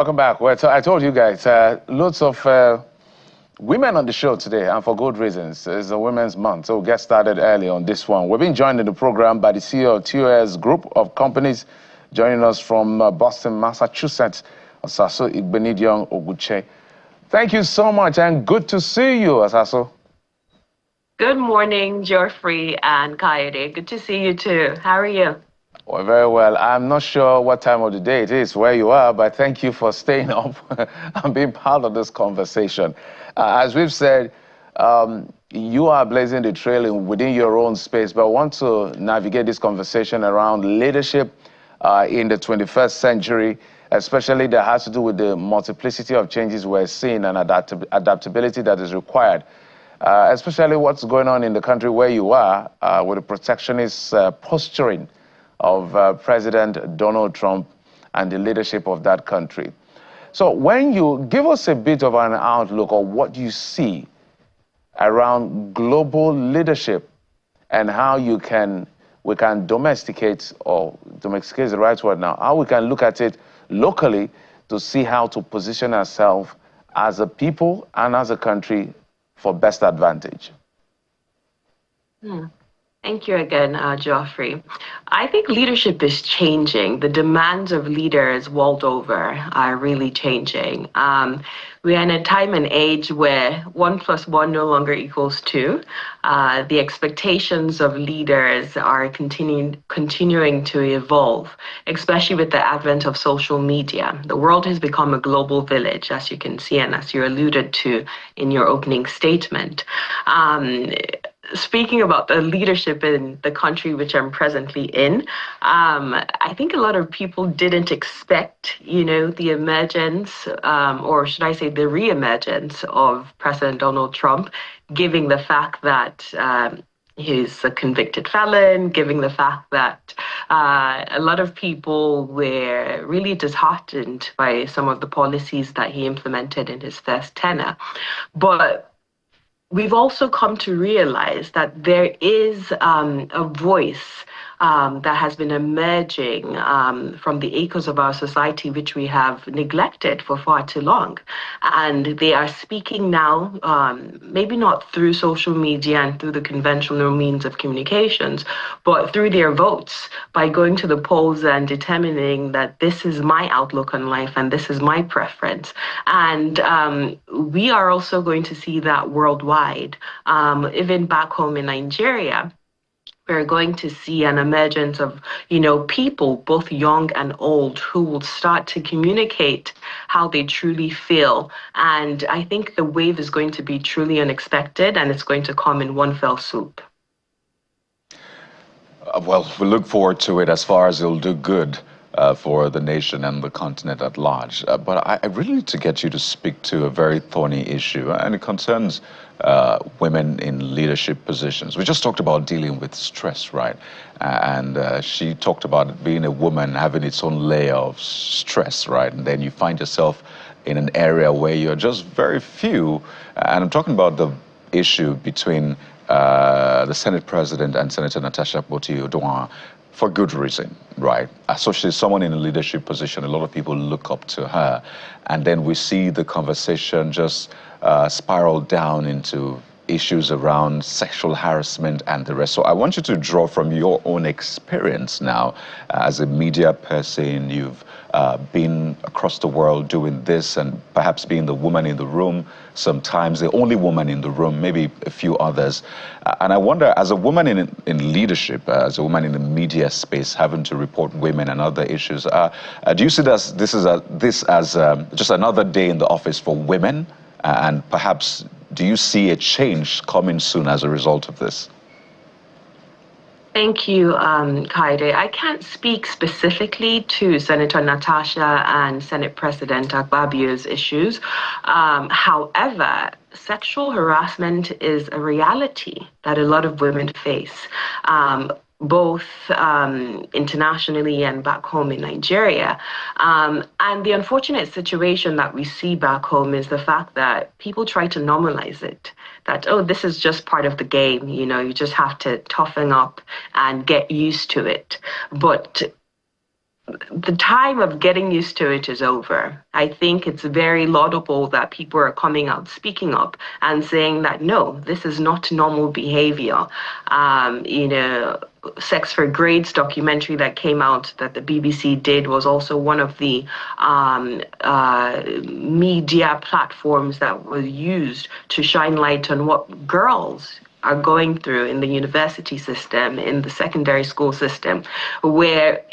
Welcome back. Well, I told you guys, lots of women on the show today, and for good reasons. It's a Women's Month, so we'll get started early on this one. We've been joined in the program by the CEO of TOS Group of Companies, joining us from Boston, Massachusetts, Osasu Igbinedion Ogwuche. Thank you so much, and good to see you, Osasu. Good morning, Geoffrey and Coyote. Good to see you too. How are you? Well, very well. I'm not sure what time of the day it is where you are, but thank you for staying up and being part of this conversation. As we've said, you are blazing the trail within your own space, but I want to navigate this conversation around leadership in the 21st century, especially that has to do with the multiplicity of changes we're seeing and adaptability that is required, especially what's going on in the country where you are with the protectionist posturing of President Donald Trump and the leadership of that country. So when you give us a bit of an outlook of what you see around global leadership and how we can domesticate, or domesticate is the right word now, how we can look at it locally to see how to position ourselves as a people and as a country for best advantage. Thank you again, Geoffrey. I think leadership is changing. The demands of leaders world over are really changing. We are in a time and age where 1 + 1 no longer equals 2. The expectations of leaders are continuing to evolve, especially with the advent of social media. The world has become a global village, as you can see, and as you alluded to in your opening statement. Speaking about the leadership in the country which I'm presently in, I think a lot of people didn't expect, the emergence, or should I say the re-emergence of President Donald Trump, given the fact that he's a convicted felon, given the fact that a lot of people were really disheartened by some of the policies that he implemented in his first tenure. But we've also come to realize that there is a voice that has been emerging from the echoes of our society, which we have neglected for far too long. And they are speaking now, maybe not through social media and through the conventional means of communications, but through their votes, by going to the polls and determining that this is my outlook on life and this is my preference. And we are also going to see that worldwide. Even back home in Nigeria, we're going to see an emergence of, people, both young and old, who will start to communicate how they truly feel. And I think the wave is going to be truly unexpected, and it's going to come in one fell swoop. Well, we look forward to it as far as it'll do good for the nation and the continent at large. But I really need to get you to speak to a very thorny issue, and it concerns women in leadership positions. We just talked about dealing with stress, right? And she talked about it being a woman having its own layer of stress, right? And then you find yourself in an area where you're just very few. And I'm talking about the issue between the Senate President and Senator Natasha Akpoti-Uduaghan, for good reason, right? So she's someone in a leadership position. A lot of people look up to her. And then we see the conversation just spiral down into issues around sexual harassment and the rest. So I want you to draw from your own experience now as a media person. You've been across the world doing this, and perhaps being the woman in the room, sometimes the only woman in the room, maybe a few others. And I wonder, as a woman in leadership, as a woman in the media space, having to report women and other issues, do you see this as just another day in the office for women? And perhaps, do you see a change coming soon as a result of this? Thank you, Kaide. I can't speak specifically to Senator Natasha and Senate President Akpabio's issues. However, sexual harassment is a reality that a lot of women face, both internationally and back home in Nigeria. And the unfortunate situation that we see back home is the fact that people try to normalize it. That, oh, this is just part of the game, you just have to toughen up and get used to it. But the time of getting used to it is over. I think it's very laudable that people are coming out, speaking up, and saying that no, this is not normal behavior. Sex for Grades documentary that came out that the BBC did was also one of the media platforms that was used to shine light on what girls are going through in the university system, in the secondary school system, where,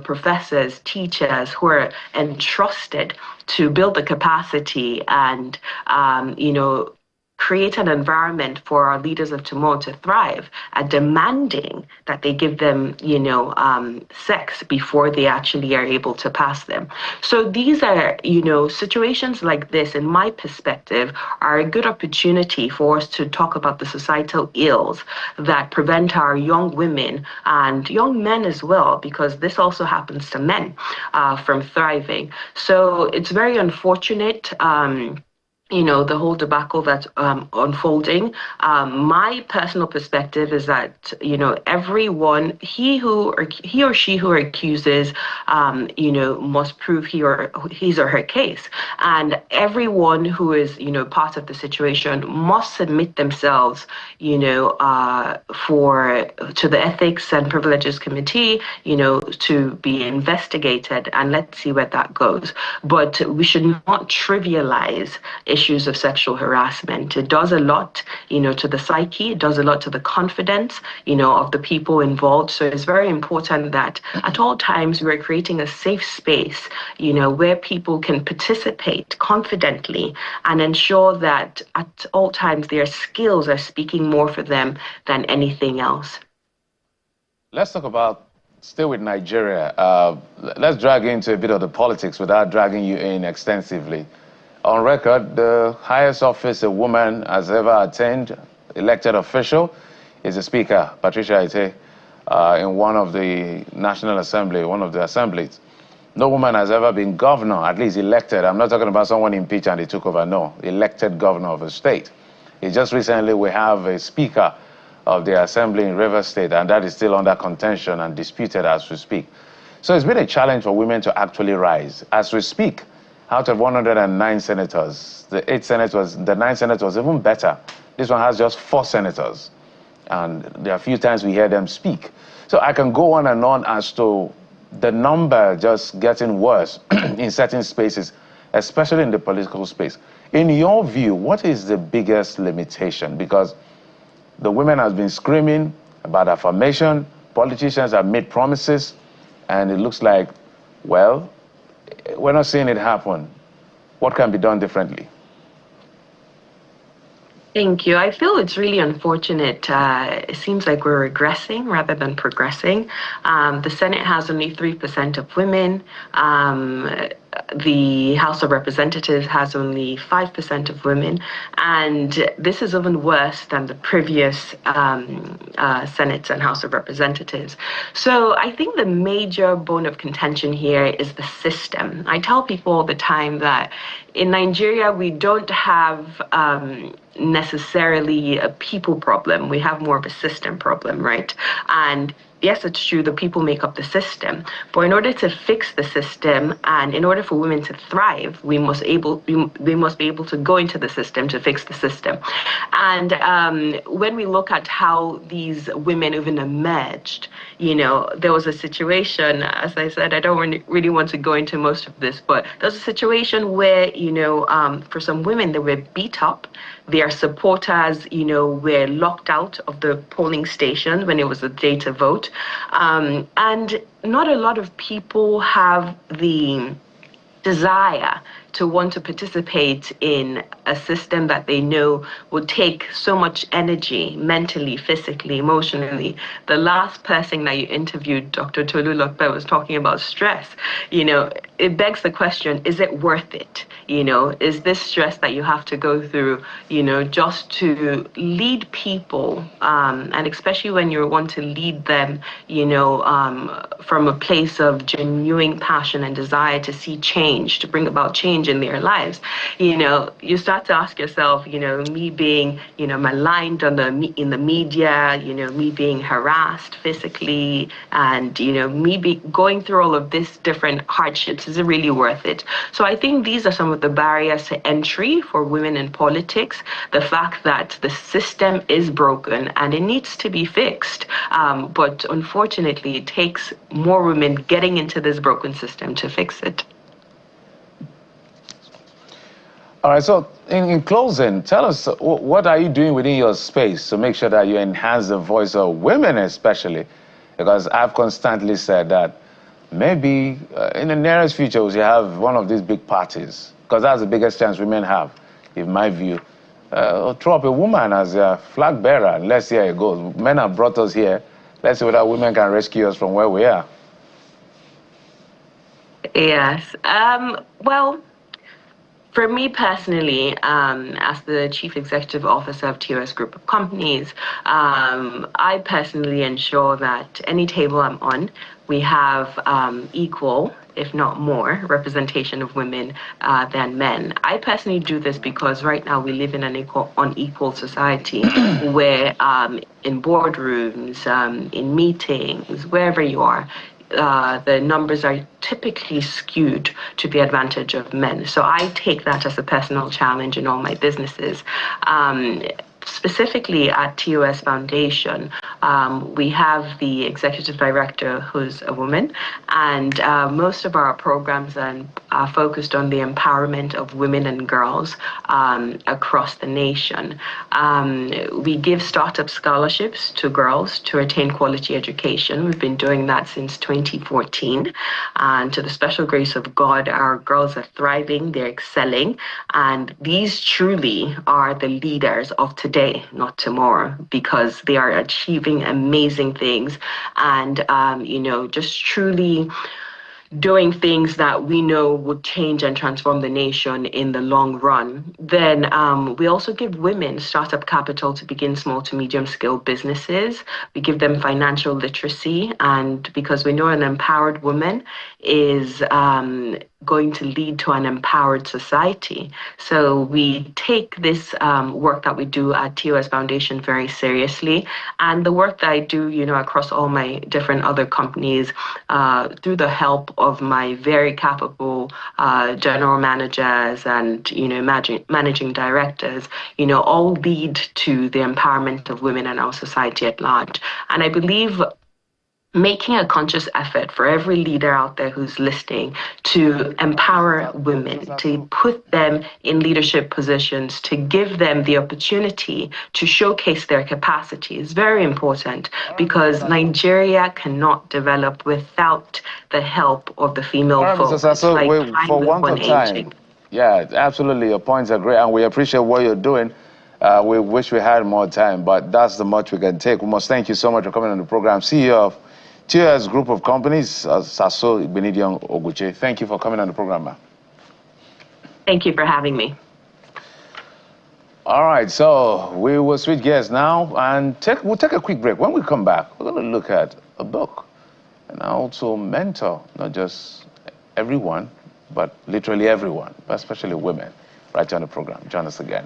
professors, teachers who are entrusted to build the capacity and, create an environment for our leaders of tomorrow to thrive, demanding that they give them, sex before they actually are able to pass them. So these are, situations like this, in my perspective, are a good opportunity for us to talk about the societal ills that prevent our young women and young men as well, because this also happens to men, from thriving. So it's very unfortunate. The whole debacle that's unfolding. My personal perspective is that, everyone, he or she who accuses, must prove his or her case. And everyone who is, part of the situation must submit themselves, to the Ethics and Privileges Committee, to be investigated, and let's see where that goes. But we should not trivialize issues of sexual harassment. It does a lot, to the psyche. It does a lot to the confidence, of the people involved. So it's very important that at all times we're creating a safe space, where people can participate confidently and ensure that at all times their skills are speaking more for them than anything else. Let's talk about, still with Nigeria. Let's drag into a bit of the politics without dragging you in extensively. On record, the highest office a woman has ever attained, elected official, is the Speaker, Patricia Ite, in one of the National Assembly, one of the assemblies. No woman has ever been governor, at least elected. I'm not talking about someone impeached and they took over, no. Elected governor of a state. Just recently, we have a Speaker of the Assembly in Rivers State, and that is still under contention and disputed as we speak. So it's been a challenge for women to actually rise. As we speak, out of 109 senators, the 9 senators was even better. This one has just 4 senators. And there are a few times we hear them speak. So I can go on and on as to the number just getting worse in certain spaces, especially in the political space. In your view, what is the biggest limitation? Because the women have been screaming about affirmation, politicians have made promises, and it looks like, well, we're not seeing it happen. What can be done differently? Thank you. I feel it's really unfortunate. It seems like we're regressing rather than progressing. The Senate has only 3% of women. The House of Representatives has only 5% of women. And this is even worse than the previous Senate and House of Representatives. So I think the major bone of contention here is the system. I tell people all the time that in Nigeria, we don't have necessarily a people problem. We have more of a system problem, right? And yes, it's true, the people make up the system. But in order to fix the system and in order for women to thrive, they must be able to go into the system to fix the system. And when we look at how these women even emerged, there was a situation, as I said, I don't really want to go into most of this, but there was a situation where, for some women, they were beat up. Their supporters, were locked out of the polling station when it was the day to vote. And not a lot of people have the desire to want to participate in a system that they know will take so much energy, mentally, physically, emotionally. The last person that you interviewed, Dr. Tolu Lokpe, was talking about stress. It begs the question, is it worth it? Is this stress that you have to go through, just to lead people, and especially when you want to lead them, from a place of genuine passion and desire to see change, to bring about change change in their lives. You know, you start to ask yourself, you know, me being, you know, maligned in the media, you know, me being harassed physically, and, you know, going through all of this different hardships, is it really worth it? So I think these are some of the barriers to entry for women in politics. The fact that the system is broken and it needs to be fixed. But unfortunately, it takes more women getting into this broken system to fix it. All right, so in closing, tell us, what are you doing within your space to make sure that you enhance the voice of women especially? Because I've constantly said that maybe in the nearest future we should have one of these big parties, because that's the biggest chance women have, in my view. Throw up a woman as a flag bearer, and let's see how it goes. Men have brought us here. Let's see whether women can rescue us from where we are. Yes. Well, for me personally, as the Chief Executive Officer of TOS Group of Companies, I personally ensure that any table I'm on, we have equal, if not more, representation of women than men. I personally do this because right now we live in an unequal society where in boardrooms, in meetings, wherever you are, the numbers are typically skewed to the advantage of men. So I take that as a personal challenge in all my businesses. Specifically at TOS Foundation, we have the executive director who's a woman, and most of our programs are focused on the empowerment of women and girls across the nation. We give startup scholarships to girls to attain quality education. We've been doing that since 2014, and to the special grace of God, our girls are thriving, they're excelling, and these truly are the leaders of today, not tomorrow, because they are achieving amazing things and, you know, just truly doing things that we know would change and transform the nation in the long run. Then we also give women startup capital to begin small to medium scale businesses. We give them financial literacy, and because we know an empowered woman is going to lead to an empowered society. So we take this work that we do at TOS Foundation very seriously, and the work that I do, you know, across all my different other companies, through the help of my very capable general managers and, you know, managing directors, you know, all lead to the empowerment of women and our society at large. And I believe making a conscious effort for every leader out there who's listening to empower women, to put them in leadership positions, to give them the opportunity to showcase their capacity is very important, because Nigeria cannot develop without the help of the female folks. So like for one of time, yeah, absolutely, your points are great, and we appreciate what you're doing. We wish we had more time, but that's the much we can take. We must thank you so much for coming on the program. CEO of TOS Group of Companies, Osasu, Igbinedion, Ogwuche. Thank you for coming on the program, ma'am. Thank you for having me. All right, so we will switch gears now and we'll take a quick break. When we come back, we're going to look at a book and also mentor not just everyone, but literally everyone, but especially women, right here on the program. Join us again.